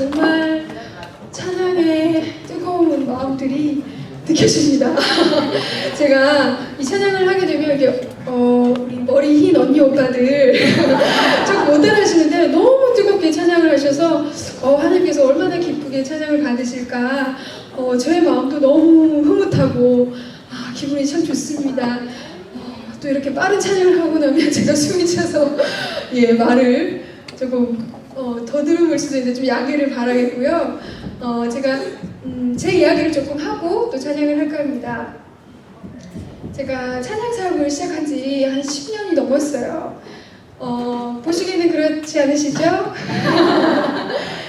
정말 찬양의 뜨거운 마음들이 느껴집니다. 제가 이 찬양을 하게 되면 이게 우리 머리 흰 언니 오빠들 좀 못 따라하시는데 너무 뜨겁게 찬양을 하셔서 하나님께서 얼마나 기쁘게 찬양을 받으실까 저의 마음도 너무 흐뭇하고 기분이 참 좋습니다. 또 이렇게 빠른 찬양을 하고 나면 제가 숨이 차서 말을 조금 더듬을 수도 있는데 좀 양해를 바라겠고요. 제가 제 이야기를 조금 하고 또 찬양을 할까 합니다. 제가 찬양 사역을 시작한 지 한 10년이 넘었어요. 보시기에는 그렇지 않으시죠?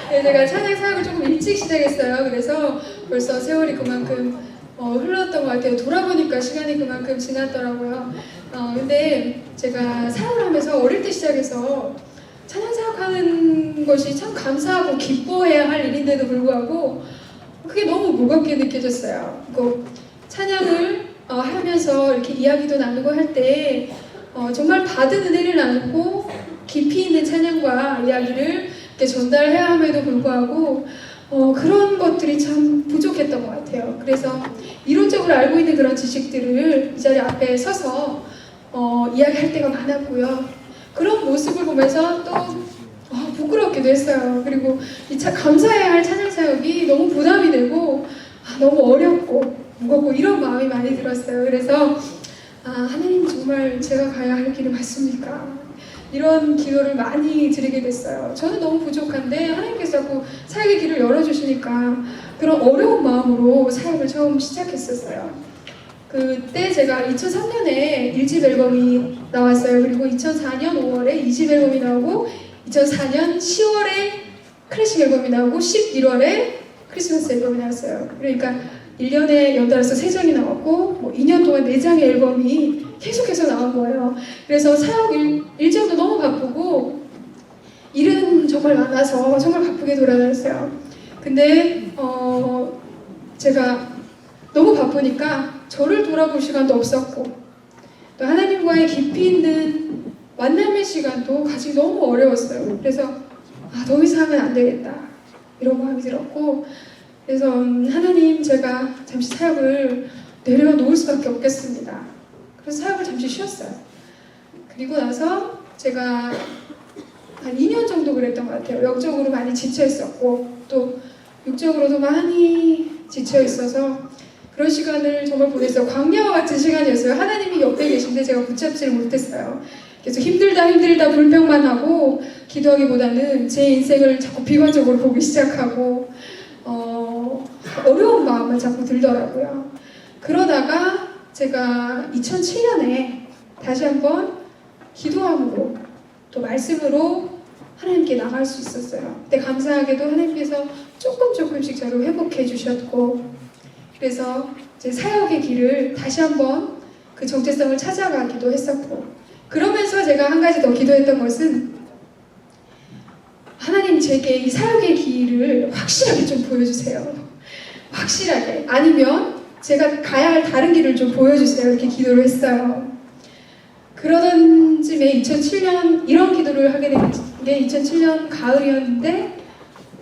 네, 제가 찬양 사역을 조금 일찍 시작했어요. 그래서 벌써 세월이 그만큼 흘렀던 것 같아요. 돌아보니까 시간이 그만큼 지났더라고요. 근데 제가 사역을 하면서 어릴 때 시작해서 찬양 사역하는 것이 참 감사하고 기뻐해야 할 일인데도 불구하고 그게 너무 무겁게 느껴졌어요. 찬양을 하면서 이렇게 이야기도 나누고 할 때 정말 받은 은혜를 나누고 깊이 있는 찬양과 이야기를 이렇게 전달해야 함에도 불구하고 그런 것들이 참 부족했던 것 같아요. 그래서 이론적으로 알고 있는 그런 지식들을 이 자리 앞에 서서 이야기할 때가 많았고요. 그런 모습을 보면서 또 부끄럽기도 했어요. 그리고 감사해야 할 찬양 사역이 너무 부담이 되고 너무 어렵고 무겁고 이런 마음이 많이 들었어요. 그래서 하나님 정말 제가 가야 할 길이 맞습니까? 이런 기도를 많이 드리게 됐어요. 저는 너무 부족한데 하나님께서 자꾸 사역의 길을 열어주시니까 그런 어려운 마음으로 사역을 처음 시작했었어요. 그때 제가 2003년에 1집 앨범이 나왔어요. 그리고 2004년 5월에 2집 앨범이 나오고 2004년 10월에 클래식 앨범이 나오고 11월에 크리스마스 앨범이 나왔어요. 그러니까 1년에 연달아서 3장이 나왔고 2년 동안 4장의 앨범이 계속해서 나온 거예요. 그래서 사역 일정도 너무 바쁘고 일은 정말 많아서 정말 바쁘게 돌아다녔어요. 근데 제가 너무 바쁘니까 저를 돌아볼 시간도 없었고 또 하나님과의 깊이 있는 만남의 시간도 가지기 너무 어려웠어요. 그래서 더 이상은 안 되겠다 이런 마음이 들었고 그래서 하나님 제가 잠시 사역을 내려놓을 수밖에 없겠습니다. 그래서 사역을 잠시 쉬었어요. 그리고 나서 제가 한 2년 정도 그랬던 것 같아요. 영적으로 많이 지쳐 있었고 또 육적으로도 많이 지쳐 있어서 그런 시간을 정말 보냈어요. 광야와 같은 시간이었어요. 하나님이 옆에 계신데 제가 붙잡지를 못했어요. 계속 힘들다 불평만 하고 기도하기보다는 제 인생을 자꾸 비관적으로 보기 시작하고 어려운 마음만 자꾸 들더라고요. 그러다가 제가 2007년에 다시 한번 기도함으로 또 말씀으로 하나님께 나갈 수 있었어요. 그때 감사하게도 하나님께서 조금씩 저를 회복해 주셨고 그래서 제 사역의 길을 다시 한번 그 정체성을 찾아가기도 했었고 그러면서 제가 한 가지 더 기도했던 것은 하나님 제게 이 사역의 길을 확실하게 좀 보여주세요. 확실하게. 아니면 제가 가야 할 다른 길을 좀 보여주세요. 이렇게 기도를 했어요. 그러던 쯤에 2007년 이런 기도를 하게 된 게 2007년 가을이었는데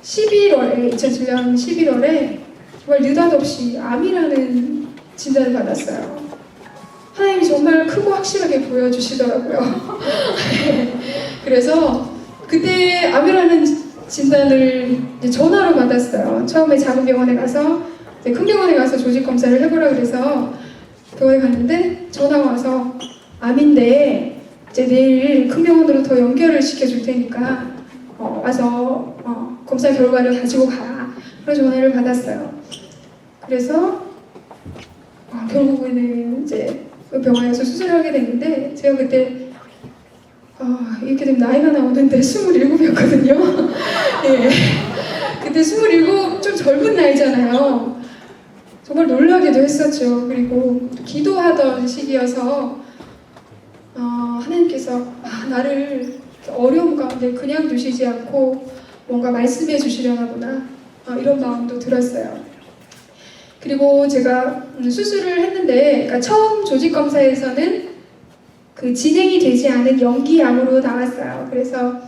2007년 11월에 정말 느닷없이 암이라는 진단을 받았어요. 하나님이 정말 크고 확실하게 보여주시더라고요. 그래서 그때 암이라는 진단을 전화로 받았어요. 처음에 작은 병원에 가서 큰 병원에 가서 조직 검사를 해보라 그래서 병원에 갔는데 전화가 와서 암인데 이제 내일 큰 병원으로 더 연결을 시켜줄 테니까 와서 검사 결과를 가지고 가라. 그런 전화를 받았어요. 그래서 결국에는 이제 병원에서 수술을 하게 됐는데 제가 그때 이렇게 되면 나이가 나오는데 27이었거든요. 예. 그때 27 좀 젊은 나이잖아요. 정말 놀라기도 했었죠. 그리고 기도하던 시기여서 하나님께서 나를 어려움 가운데 그냥 두시지 않고 뭔가 말씀해 주시려나 보다 이런 마음도 들었어요. 그리고 제가 수술을 했는데 그러니까 처음 조직 검사에서는 그 진행이 되지 않은 연기암으로 나왔어요. 그래서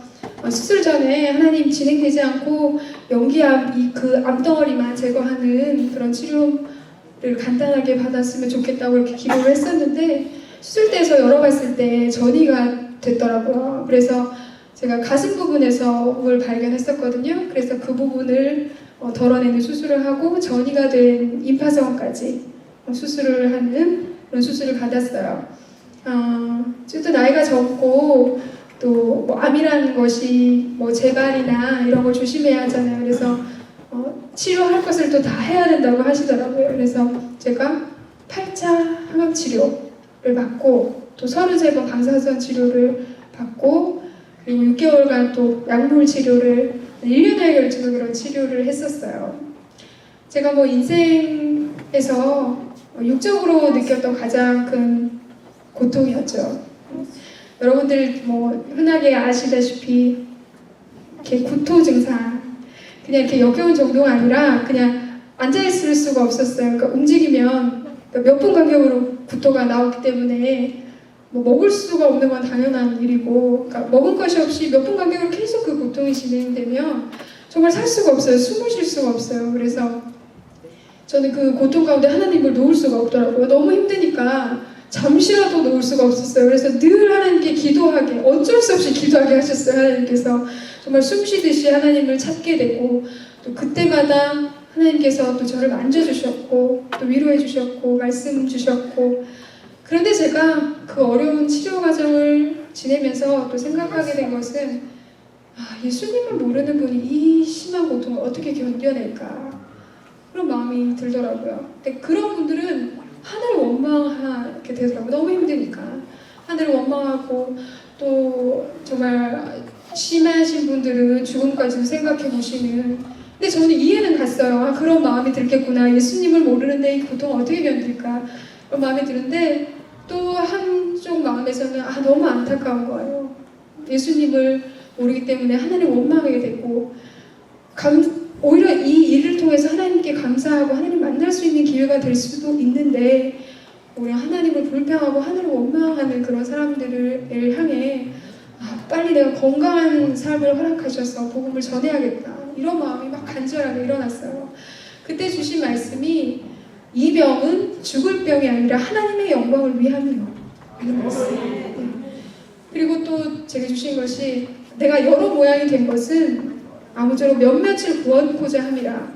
수술 전에 하나님 진행되지 않고 연기암 그 암덩어리만 제거하는 그런 치료를 간단하게 받았으면 좋겠다고 이렇게 기도를 했었는데 수술대에서 열어봤을 때 전이가 됐더라고요. 그래서 제가 가슴 부분에서 뭘 발견했었거든요. 그래서 그 부분을 덜어내는 수술을 하고 전이가 된 임파선까지 수술을 하는 그런 수술을 받았어요. 또 나이가 적고 또 뭐 암이라는 것이 뭐 재발이나 이런 걸 조심해야 하잖아요. 그래서 치료할 것을 또 다 해야 된다고 하시더라고요. 그래서 제가 8차 항암 치료를 받고 또 33번 방사선 치료를 받고 그리고 6개월간 또 약물 치료를 1년에 걸쳐서 그런 치료를 했었어요. 제가 뭐 인생에서 육적으로 느꼈던 가장 큰 고통이었죠. 여러분들 뭐 흔하게 아시다시피 이렇게 구토 증상 그냥 이렇게 역겨운 정도가 아니라 그냥 앉아있을 수가 없었어요. 그러니까 움직이면 몇 분 간격으로 구토가 나오기 때문에 뭐 먹을 수가 없는 건 당연한 일이고 그러니까 먹은 것이 없이 몇 분 간격으로 계속 그 고통이 진행되면 정말 살 수가 없어요. 숨을 쉴 수가 없어요. 그래서 저는 그 고통 가운데 하나님을 놓을 수가 없더라고요. 너무 힘드니까 잠시라도 놓을 수가 없었어요. 그래서 늘 하나님께 기도하게 어쩔 수 없이 기도하게 하셨어요. 하나님께서 정말 숨쉬듯이 하나님을 찾게 되고 또 그때마다 하나님께서 또 저를 만져주셨고 또 위로해 주셨고 말씀 주셨고 그런데 제가 그 어려운 치료 과정을 지내면서 또 생각하게 된 것은 예수님을 모르는 분이 이 심한 고통을 어떻게 견뎌낼까 그런 마음이 들더라고요. 근데 그런 분들은 하늘을 원망하게 되더라고요. 너무 힘드니까 하늘을 원망하고 또 정말 심하신 분들은 죽음까지 생각해 보시는 근데 저는 이해는 갔어요. 그런 마음이 들겠구나. 예수님을 모르는데 이 고통을 어떻게 견딜까 그런 마음이 드는데 또 한쪽 마음에서는 너무 안타까운 거예요. 예수님을 모르기 때문에 하나님을 원망하게 되고 오히려 이 일을 통해서 하나님께 감사하고 하나님 만날 수 있는 기회가 될 수도 있는데 오히려 하나님을 불평하고 하나님을 원망하는 그런 사람들을 향해 빨리 내가 건강한 삶을 허락하셔서 복음을 전해야겠다 이런 마음이 막 간절하게 일어났어요. 그때 주신 말씀이 이 병은 죽을 병이 아니라 하나님의 영광을 위함이요 이런 말씀. 그리고 또 제게 주신 것이 내가 여러 모양이 된 것은 아무쪼록 몇몇을 구원코자 함이라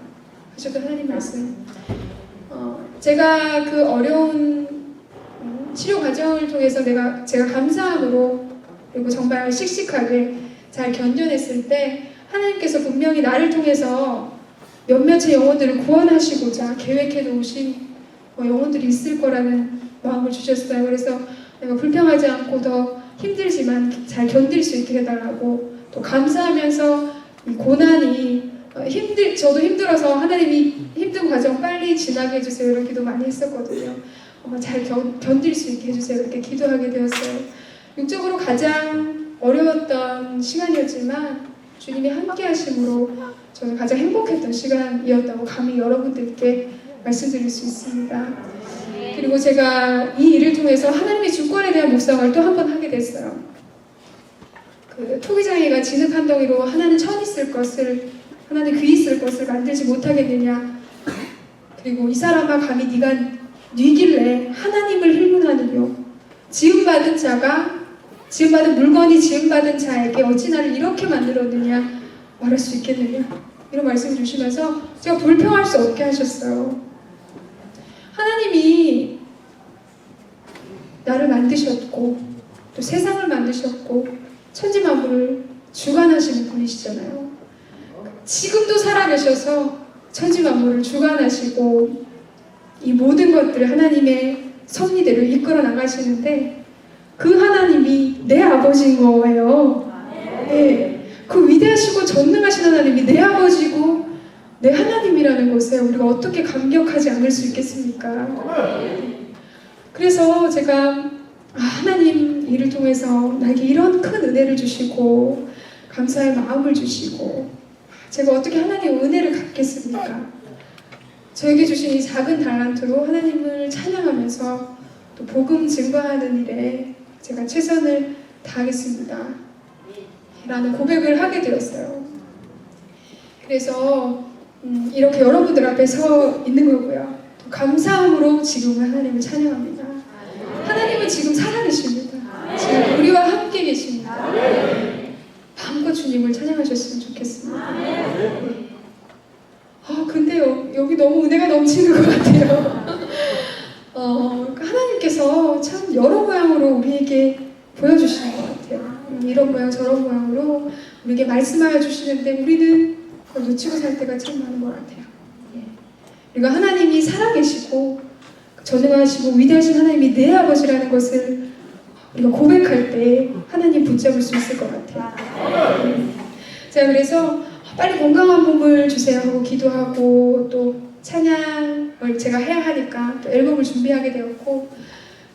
하셨던 하나님 말씀. 제가 그 어려운 치료 과정을 통해서 제가 감사함으로 그리고 정말 씩씩하게 잘 견뎌냈을 때 하나님께서 분명히 나를 통해서 몇몇의 영혼들을 구원하시고자 계획해 놓으신 영혼들이 있을 거라는 마음을 주셨어요. 그래서 내가 불평하지 않고 더 힘들지만 잘 견딜 수 있게 해달라고 또 감사하면서 이 고난이 저도 힘들어서 하나님이 힘든 과정 빨리 지나게 해주세요 이런 기도 많이 했었거든요. 잘 견딜 수 있게 해주세요 이렇게 기도하게 되었어요. 육적으로 가장 어려웠던 시간이었지만 주님이 함께 하심으로 저는 가장 행복했던 시간이었다고 감히 여러분들께 말씀드릴 수 있습니다. 그리고 제가 이 일을 통해서 하나님의 주권에 대한 묵상을 또 한 번 하게 됐어요. 그 토기장애가 진흙 한 덩이로 하나는 천 있을 것을 하나는 귀 있을 것을 만들지 못하겠느냐 그리고 이 사람아 감히 네가 뉘길래 하나님을 힐문하느뇨 지음받은 물건이 지음받은 자에게 어찌 나를 이렇게 만들었느냐 말할 수 있겠느냐 이런 말씀을 주시면서 제가 불평할 수 없게 하셨어요. 하나님이 나를 만드셨고 또 세상을 만드셨고 천지만물을 주관하시는 분이시잖아요. 지금도 살아계셔서 천지만물을 주관하시고 이 모든 것들을 하나님의 섭리대로 이끌어 나가시는데 그 하나님이 내 아버지인 거예요. 네. 그 위대하시고 전능하신 하나님이 내 아버지고 내 하나님이라는 것에 우리가 어떻게 감격하지 않을 수 있겠습니까? 그래서 제가 하나님 일을 통해서 나에게 이런 큰 은혜를 주시고 감사의 마음을 주시고 제가 어떻게 하나님의 은혜를 갚겠습니까? 저에게 주신 이 작은 달란트로 하나님을 찬양하면서 또 복음 증거하는 일에 제가 최선을 다하겠습니다. 라는 고백을 하게 되었어요. 그래서 이렇게 여러분들 앞에 서 있는 거고요. 감사함으로 지금은 하나님을 찬양합니다. 하나님은 지금 살아계십니다. 지금 우리와 함께 계십니다. 마음껏 주님을 찬양하셨으면 좋겠습니다. 근데 여기 너무 은혜가 넘치는 것 같아요. 하나님께서 참 여러 모양으로 우리에게 보여주시는 것 같아요. 이런 모양 저런 모양으로 우리에게 말씀하여 주시는데 우리는 그걸 놓치고 살 때가 참 많은 것 같아요. 그리고 하나님이 살아계시고 전능하시고 위대하신 하나님이 내 아버지라는 것을 우리가 고백할 때 하나님 붙잡을 수 있을 것 같아요. 자, 그래서 빨리 건강한 몸을 주세요 하고 기도하고 또 찬양을 제가 해야 하니까 또 앨범을 준비하게 되었고,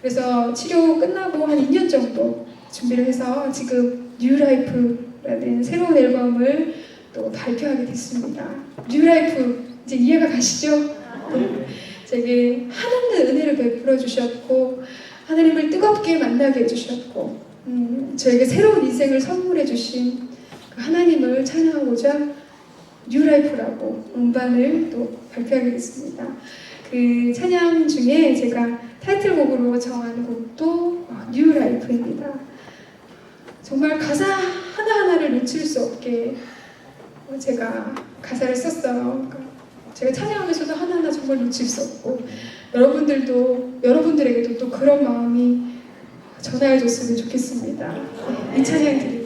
그래서 치료 끝나고 한 2년 정도 준비를 해서 지금 뉴라이프라는 새로운 앨범을 또 발표하게 됐습니다. 뉴라이프 이제 이해가 가시죠? 제게 한없는 은혜를 베풀어 주셨고 하나님을 뜨겁게 만나게 해주셨고 저에게 새로운 인생을 선물해 주신 그 하나님을 찬양하고자 뉴라이프라고 음반을 또 발표하게 됐습니다. 그 찬양 중에 제가 타이틀곡으로 정한 곡도 뉴라이프입니다. 정말 가사 하나하나를 놓칠 수 없게 제가 가사를 썼어요. 제가 찬양하면서도 하나하나 정말 놓칠 수 없고 여러분들에게도 또 그런 마음이 전하여졌으면 좋겠습니다. 이 찬양 드립니다.